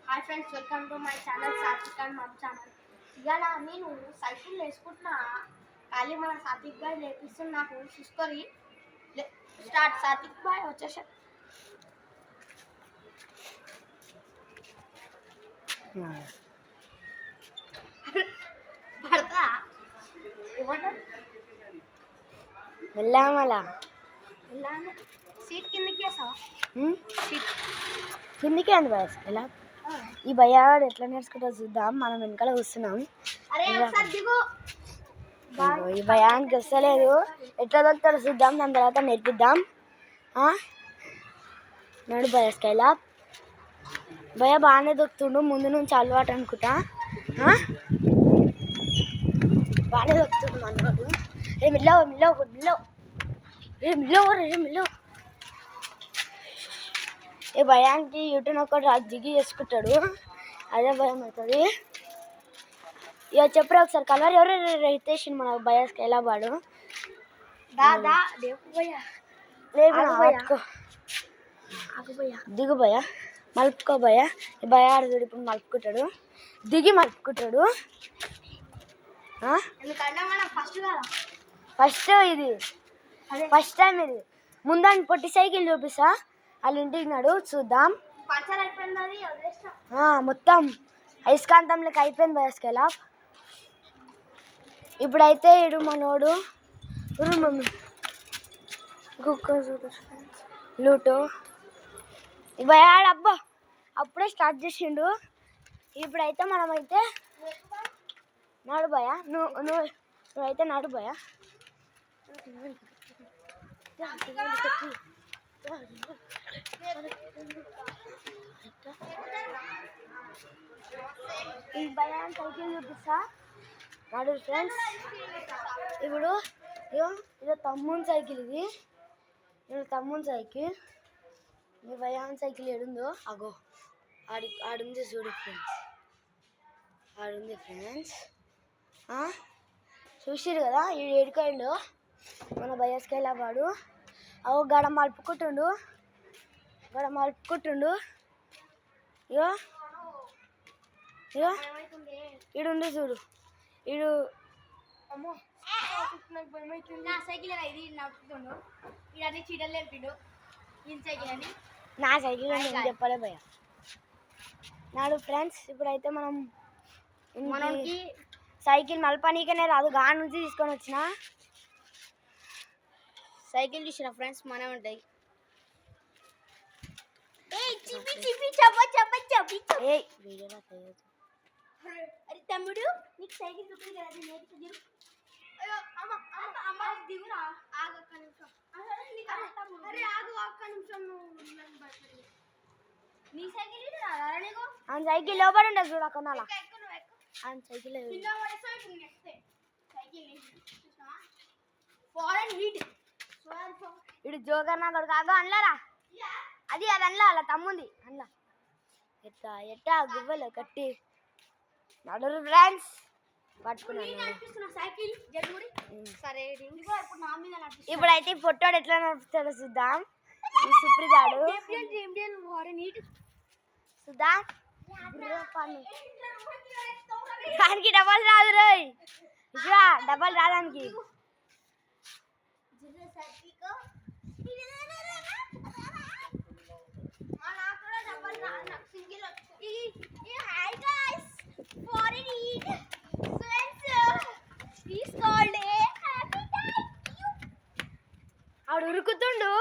Hi friends, welcome to my channel Sathvik and mum channel. ఇవాళ నేను cycle వేసుకుంటున్నా. ఖాళీ మన సాత్విక్ బాయ్ లేపిస్తుంది నాకు చూసుకొని స్టార్ట్. సాత్విక్ బాయ్ వచ్చేసా. పడతా ఏమంటారు? వెళ్ళామలా వెళ్ళాను. సీట్ కిందకి వేసావా? సీట్ కిందికి అంది బయస్ ఎలా ఈ భయ్యాడు ఎట్లా నేర్చుకుంటా చూద్దాం. మనం వెనకాల కూర్చున్నాం. ఈ భయానికి వస్తలేదు, ఎట్లా దొరుకుతాడో చూద్దాం. దాని తర్వాత నేర్పిద్దాం. నడు భయ స్కైలా భయ బాగానే దొక్కుతుండు. ముందు నుంచి అలవాటు అనుకుంటా. బాగానే దొక్కుతుండు మనవాడు. మిల్లో ఈ భయానికి యూట్యూబ్ ఒకటి దిగి చేసుకుంటాడు. అదే భయం అవుతుంది. ఇక చెప్పరా ఒకసారి కలర్ ఎవరు రైతేసి మన భయాస్కి ఎలా పాడు దిగు భయ మలుపుకో భయ. ఈ భయ ఆడుతాడు ఇప్పుడు మలుపుకుంటాడు. దిగి మలుపుకుంటాడు. ఫస్ట్ ఇది ఫస్ట్ టైం ఇది. ముందని పొట్టి సైకిల్ చూపిస్తా. వాళ్ళ ఇంటికి నడు చూద్దాం. మొత్తం అయస్కాంతం లెక్క అయిపోయింది భయస్కెలా. ఇప్పుడైతే ఇడు మనోడు లూటో భయాడు అబ్బా అప్పుడే స్టార్ట్ చేసిండు. ఇప్పుడైతే మనమైతే నడు భయ. నువ్వైతే నడు భయ. ఈ భయా సైకిల్ చూపిస్తా నడు ఫ్రెండ్స్. ఇప్పుడు ఇది తమ్ముని సైకిల్. ఇది తమ్ముని సైకిల్. ఈ భయాన్ సైకిల్ ఏడుందో అగో ఆడుంది చూడు ఫ్రెండ్స్. ఆడుంది ఫ్రెండ్స్. చూసిరు కదా ఈ ఏడుకాయలు మన భయస్కెలా వాడు. అవు గడ మలుపుకుంటుండు. ఇగో ఈడుండి చూడు. ఈడు అమ్మో నాకు భయం అవుతుంది. నా సైకిల్ ఇది నడుపుతుండు. ఇవన్నీ చీటలు లేపిండు. ఈ సైకిల్ అని నా సైకిల్ అని చెప్పలే భయ. నాడు ఫ్రెండ్స్ ఇప్పుడైతే మనకి సైకిల్ మలపనీకనే రాదు. గా నుంచి తీసుకొని వచ్చిన సైకిల్ చూసిన ఫ్రెండ్స్ మన ఉంటాయి. అరే తమ్ముడు నీకు సైకిల్ చూపి కదా నేర్చుకుని. దిగురా ఆగు ఒక్క నిమిషం. అరే ఆగు ఒక్క నిమిషం. నీ సైకిల్ నీకు ఆ సైకిల్ లోపల ఉండదు చూడ కొనాలా. ఆ సైకిల్ ఇడు జోగర్ నా కొడుకు ఆగో అనలేరా. అది అనలా అలా తమ్ముంది అనలా. ఎట్టా గువ్వలు కట్టి నడురు ఫ్రెండ్స్ పట్టుకున్నాను. ఇప్పుడైతే పొట్టోడు ఎట్లా నడుపుతాడో చూద్దాం. ఈ సుప్రిదాడు చూద్దాం. దానికి డబల్ రాదు రోయ్. ఇట్లా డబల్ రాదానికి. ఆడు ఉరుకుతుండు.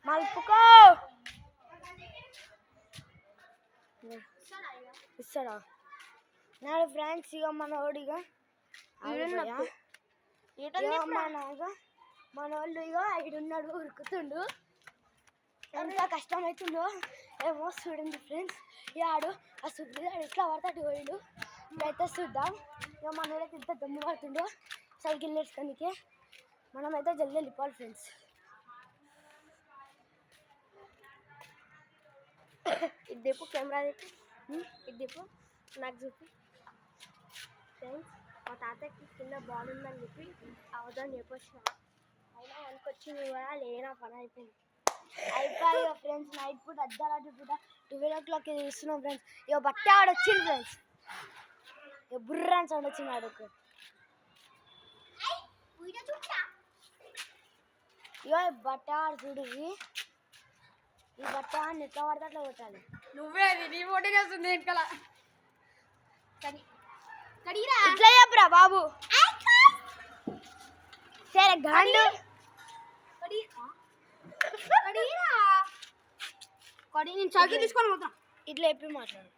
మలుపుకో ఇస్తాడా నాడు ఫ్రెండ్స్. ఇక మనోడిగా మనోళ్ళు ఇక ఐడున్నాడు ఉరుకుతుండు. ఎంత కష్టమవుతుందో ఏమో చూడండి ఫ్రెండ్స్. ఆడు ఆ సుడ్డు ఎట్లా పడతాడు పోయిండు. ఇప్పుడైతే చూద్దాం. ఇక మనోడైతే ఇంత దమ్ము పడుతుండో సైకిల్ నేర్చుకోనికి. మనమైతే జల్దీ వెళ్ళిపోవాలి ఫ్రెండ్స్. ఇది దిప్పు కెమెరా దిప్పు. ఇది దిప్పు నాకు చూపి ఫ్రెండ్స్. మా తాతకి కింద బాల్ ఉందని చెప్పి అవదని చెప్పొచ్చిన. అయినా అనుకొచ్చింది కూడా లేనా పని అయిపోయింది. అయిపోయి ఫ్రెండ్స్ నైట్ పూట అర్ధరాత్రి పూట 12 o'clock చూస్తున్నాం ఫ్రెండ్స్. ఇక బట్ట ఆడ వచ్చింది ఫ్రెండ్స్. ఇక బుర్రాన్ సౌండ్ వచ్చింది ఆడకు. ఇగో బట్ట ఆడు చూడు. ఈ బట్ట ఎట్లా పడితే అట్లా కొట్టాలి. నువ్వే నీ ఫోటో చేస్తుంది వెనకాల. ఇట్లా చెప్పరా బాబు. సరే గాండు నేను చదువు తీసుకొని పోతా. ఇట్లా చెప్పి మాట్లాడు.